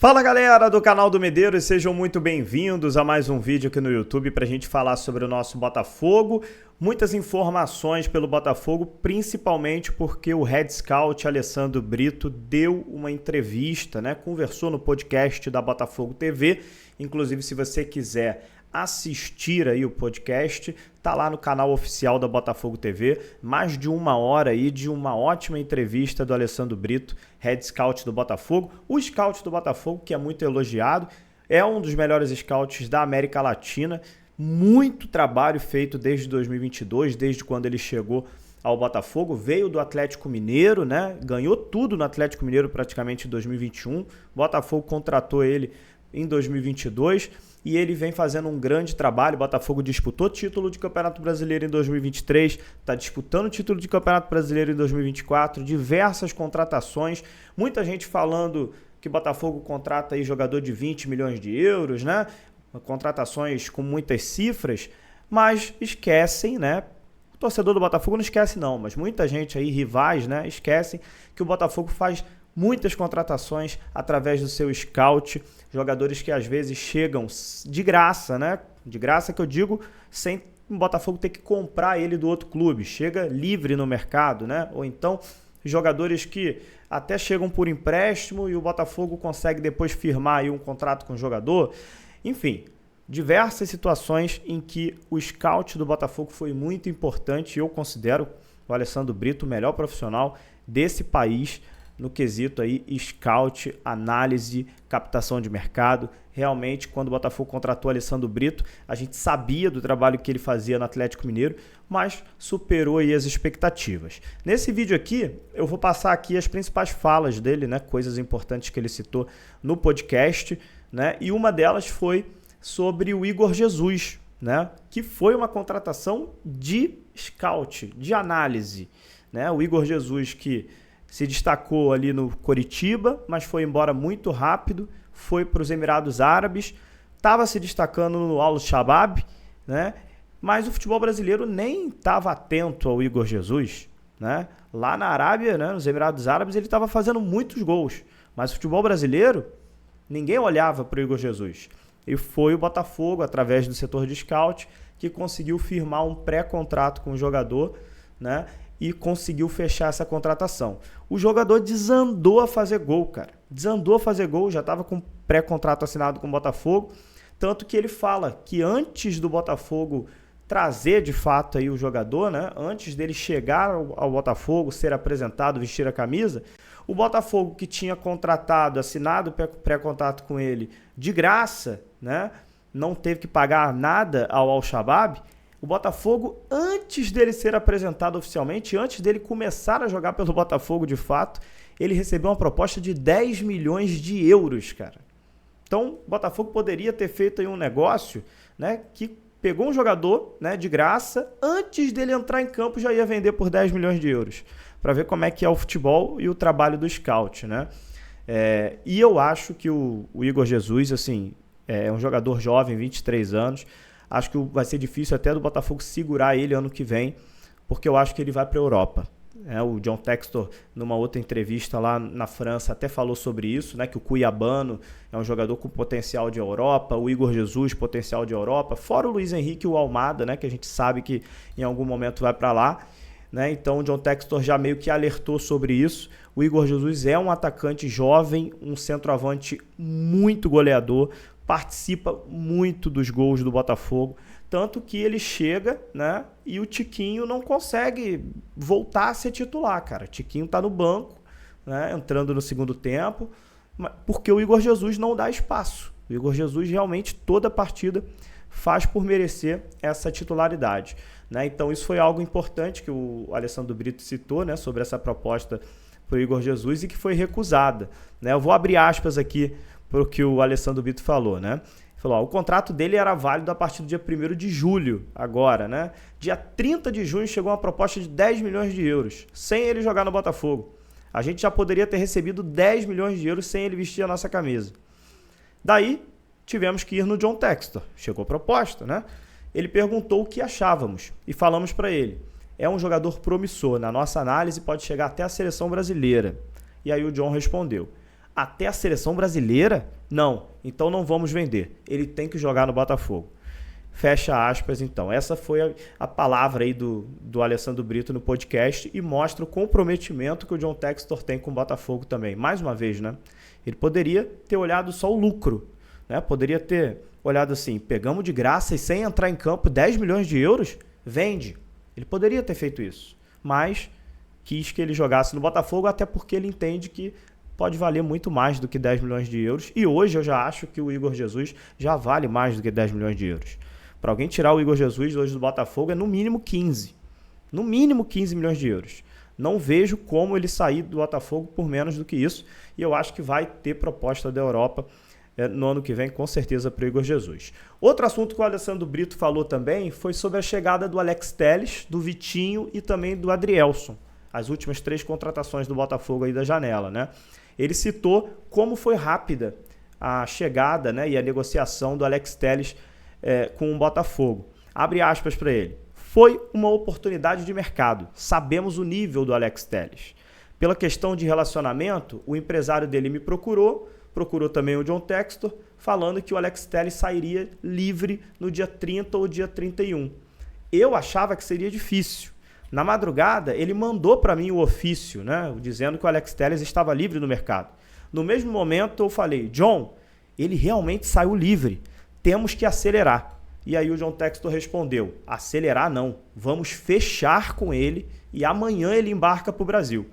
Fala galera do canal do Medeiros, sejam muito bem-vindos a mais um vídeo aqui no YouTube para a gente falar sobre o nosso Botafogo. Muitas informações pelo Botafogo, principalmente porque o Head Scout Alessandro Brito deu uma entrevista, conversou no podcast da Botafogo TV. Inclusive, se você quiser assistir aí o podcast, tá lá no canal oficial da Botafogo TV, mais de uma hora aí de uma ótima entrevista do Alessandro Brito, Head Scout do Botafogo. O Scout do Botafogo, que é muito elogiado, é um dos melhores scouts da América Latina, muito trabalho feito desde 2022, desde quando ele chegou ao Botafogo, veio do Atlético Mineiro, ganhou tudo no Atlético Mineiro praticamente em 2021, o Botafogo contratou ele em 2022 e ele vem fazendo um grande trabalho. O Botafogo disputou título de Campeonato Brasileiro em 2023, está disputando o título de Campeonato Brasileiro em 2024, diversas contratações, muita gente falando que o Botafogo contrata aí jogador de 20 milhões de euros, contratações com muitas cifras, mas esquecem, o torcedor do Botafogo não esquece não, mas muita gente aí, rivais, esquecem que o Botafogo faz muitas contratações através do seu scout, jogadores que às vezes chegam de graça, De graça que eu digo, sem o Botafogo ter que comprar ele do outro clube, chega livre no mercado, Ou então jogadores que até chegam por empréstimo e o Botafogo consegue depois firmar aí um contrato com o jogador. Enfim, diversas situações em que o scout do Botafogo foi muito importante e eu considero o Alessandro Brito o melhor profissional desse país no quesito aí scout, análise, captação de mercado. Realmente, quando o Botafogo contratou o Alessandro Brito, a gente sabia do trabalho que ele fazia no Atlético Mineiro, mas superou aí as expectativas. Nesse vídeo aqui, eu vou passar aqui as principais falas dele, coisas importantes que ele citou no podcast, e uma delas foi sobre o Igor Jesus, que foi uma contratação de scout, de análise, O Igor Jesus que se destacou ali no Coritiba, mas foi embora muito rápido, foi para os Emirados Árabes, estava se destacando no Al-Shabaab, mas o futebol brasileiro nem estava atento ao Igor Jesus. Lá na Arábia, nos Emirados Árabes, ele estava fazendo muitos gols, mas o futebol brasileiro, ninguém olhava para o Igor Jesus. E foi o Botafogo, através do setor de scout, que conseguiu firmar um pré-contrato com o jogador, e conseguiu fechar essa contratação. O jogador desandou a fazer gol, cara. Desandou a fazer gol, já estava com pré-contrato assinado com o Botafogo, tanto que ele fala que antes do Botafogo trazer de fato aí o jogador, antes dele chegar ao Botafogo, ser apresentado, vestir a camisa, o Botafogo que tinha contratado, assinado pré-contrato com ele de graça, não teve que pagar nada ao Al-Shabaab. O Botafogo, antes dele ser apresentado oficialmente, antes dele começar a jogar pelo Botafogo de fato, ele recebeu uma proposta de 10 milhões de euros, cara. Então, o Botafogo poderia ter feito aí um negócio, que pegou um jogador, de graça, antes dele entrar em campo já ia vender por 10 milhões de euros, para ver como é que é o futebol e o trabalho do scout, E eu acho que o Igor Jesus, assim, é um jogador jovem, 23 anos, acho que vai ser difícil até do Botafogo segurar ele ano que vem, porque eu acho que ele vai para a Europa. O John Textor, numa outra entrevista lá na França, até falou sobre isso, que o Cuiabano é um jogador com potencial de Europa, o Igor Jesus, potencial de Europa, fora o Luiz Henrique e o Almada, que a gente sabe que em algum momento vai para lá. Então o John Textor já meio que alertou sobre isso. O Igor Jesus é um atacante jovem, um centroavante muito goleador, participa muito dos gols do Botafogo, tanto que ele chega, e o Tiquinho não consegue voltar a ser titular, cara. O Tiquinho tá no banco, entrando no segundo tempo, porque o Igor Jesus não dá espaço. O Igor Jesus realmente toda partida faz por merecer essa titularidade, Então isso foi algo importante que o Alessandro Brito citou, sobre essa proposta para o Igor Jesus e que foi recusada, Eu vou abrir aspas aqui para o que o Alessandro Brito falou, Ele falou, o contrato dele era válido a partir do dia 1º de julho, agora, Dia 30 de junho chegou uma proposta de 10 milhões de euros, sem ele jogar no Botafogo. A gente já poderia ter recebido 10 milhões de euros sem ele vestir a nossa camisa. Daí, tivemos que ir no John Textor. Chegou a proposta, Ele perguntou o que achávamos e falamos para ele. É um jogador promissor, na nossa análise pode chegar até a seleção brasileira. E aí o John respondeu. Até a seleção brasileira? Não, então não vamos vender. Ele tem que jogar no Botafogo. Fecha aspas, então. Essa foi a palavra aí do Alessandro Brito no podcast e mostra o comprometimento que o John Textor tem com o Botafogo também. Mais uma vez, né? Ele poderia ter olhado só o lucro, né? Poderia ter olhado assim, pegamos de graça e sem entrar em campo 10 milhões de euros, vende. Ele poderia ter feito isso, mas quis que ele jogasse no Botafogo, até porque ele entende que pode valer muito mais do que 10 milhões de euros. E hoje eu já acho que o Igor Jesus já vale mais do que 10 milhões de euros. Para alguém tirar o Igor Jesus hoje do Botafogo é no mínimo 15. No mínimo 15 milhões de euros. Não vejo como ele sair do Botafogo por menos do que isso. E eu acho que vai ter proposta da Europa no ano que vem, com certeza, para o Igor Jesus. Outro assunto que o Alessandro Brito falou também foi sobre a chegada do Alex Telles, do Vitinho e também do Adrielson. As últimas 3 contratações do Botafogo aí da janela, né? Ele citou como foi rápida a chegada, né, e a negociação do Alex Telles com o Botafogo. Abre aspas para ele. Foi uma oportunidade de mercado. Sabemos o nível do Alex Telles. Pela questão de relacionamento, o empresário dele me procurou também o John Textor, falando que o Alex Telles sairia livre no dia 30 ou dia 31. Eu achava que seria difícil. Na madrugada, ele mandou para mim o ofício, né, dizendo que o Alex Telles estava livre no mercado. No mesmo momento, eu falei, John, ele realmente saiu livre. Temos que acelerar. E aí o John Textor respondeu, acelerar não, vamos fechar com ele e amanhã ele embarca para o Brasil.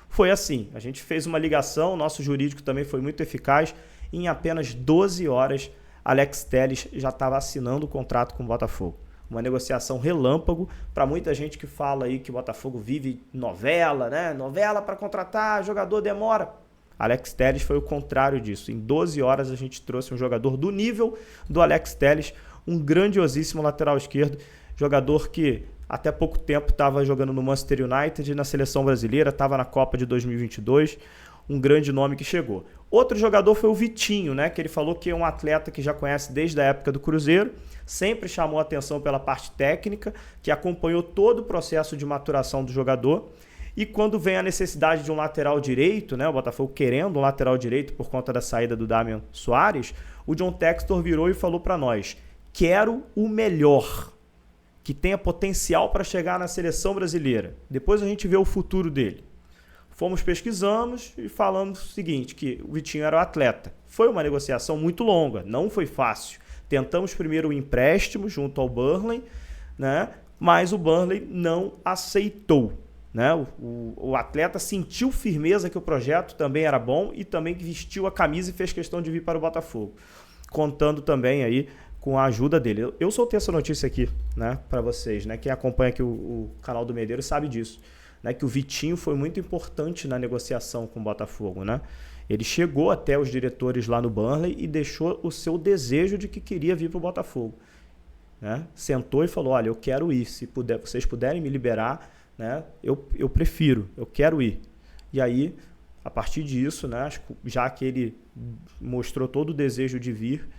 Foi assim, a gente fez uma ligação, o nosso jurídico também foi muito eficaz, e em apenas 12 horas Alex Telles já estava assinando o contrato com o Botafogo. Uma negociação relâmpago para muita gente que fala aí que o Botafogo vive novela, né? Novela para contratar, jogador demora. Alex Telles foi o contrário disso. Em 12 horas a gente trouxe um jogador do nível do Alex Telles, um grandiosíssimo lateral esquerdo, jogador que até pouco tempo estava jogando no Manchester United, na seleção brasileira, estava na Copa de 2022, um grande nome que chegou. Outro jogador foi o Vitinho, né, que ele falou que é um atleta que já conhece desde a época do Cruzeiro, sempre chamou atenção pela parte técnica, que acompanhou todo o processo de maturação do jogador. E quando vem a necessidade de um lateral direito, né, o Botafogo querendo um lateral direito por conta da saída do Damian Soares, o John Textor virou e falou para nós, quero o melhor, que tenha potencial para chegar na seleção brasileira. Depois a gente vê o futuro dele. Fomos pesquisamos e falamos o seguinte, que o Vitinho era o atleta. Foi uma negociação muito longa, não foi fácil. Tentamos primeiro o empréstimo junto ao Burnley, né, mas o Burnley não aceitou. Né? O atleta sentiu firmeza que o projeto também era bom e também vestiu a camisa e fez questão de vir para o Botafogo, contando também aí com a ajuda dele. Eu soltei essa notícia aqui, né, para vocês, né? Quem acompanha aqui o canal do Medeiros sabe disso, né, que o Vitinho foi muito importante na negociação com o Botafogo, né? Ele chegou até os diretores lá no Burnley e deixou o seu desejo de que queria vir para o Botafogo, né? Sentou e falou, olha, eu quero ir, se vocês puderem me liberar, né, eu prefiro, eu quero ir. E aí, a partir disso, né, já que ele mostrou todo o desejo de vir,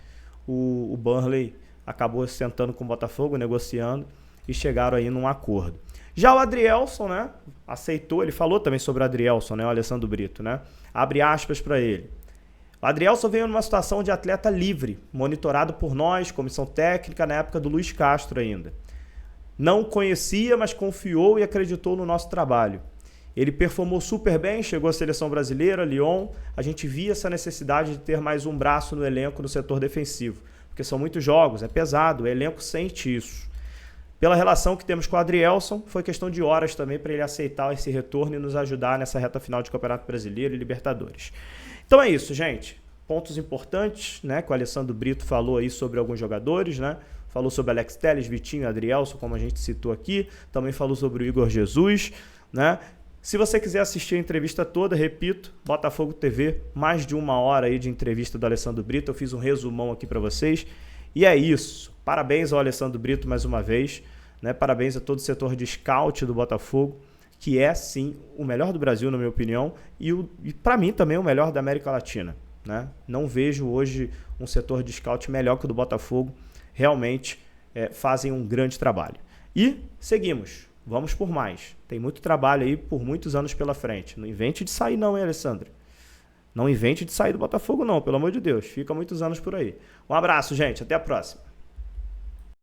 o Burnley acabou sentando com o Botafogo, negociando e chegaram aí num acordo. Já o Adrielson, né, aceitou, ele falou também sobre o Adrielson, né, o Alessandro Brito, né, abre aspas para ele. O Adrielson veio numa situação de atleta livre, monitorado por nós, comissão técnica, na época do Luiz Castro ainda. Não conhecia, mas confiou e acreditou no nosso trabalho. Ele performou super bem, chegou à seleção brasileira, Lyon. A gente via essa necessidade de ter mais um braço no elenco no setor defensivo, porque são muitos jogos, é pesado, o elenco sente isso. Pela relação que temos com o Adrielson, foi questão de horas também para ele aceitar esse retorno e nos ajudar nessa reta final de Campeonato Brasileiro e Libertadores. Então é isso, gente. Pontos importantes, né, que o Alessandro Brito falou aí sobre alguns jogadores, né? Falou sobre Alex Telles, Vitinho, Adrielson, como a gente citou aqui. Também falou sobre o Igor Jesus, né? Se você quiser assistir a entrevista toda, repito, Botafogo TV, mais de 1 hora aí de entrevista do Alessandro Brito. Eu fiz um resumão aqui para vocês. E é isso. Parabéns ao Alessandro Brito mais uma vez, né? Parabéns a todo o setor de scout do Botafogo, que é, sim, o melhor do Brasil, na minha opinião, e para mim também o melhor da América Latina, né? Não vejo hoje um setor de scout melhor que o do Botafogo. Realmente fazem um grande trabalho. E seguimos, vamos por mais. Tem muito trabalho aí por muitos anos pela frente. Não invente de sair não, hein, Alessandro? Não invente de sair do Botafogo não, pelo amor de Deus. Fica muitos anos por aí. Um abraço, gente. Até a próxima.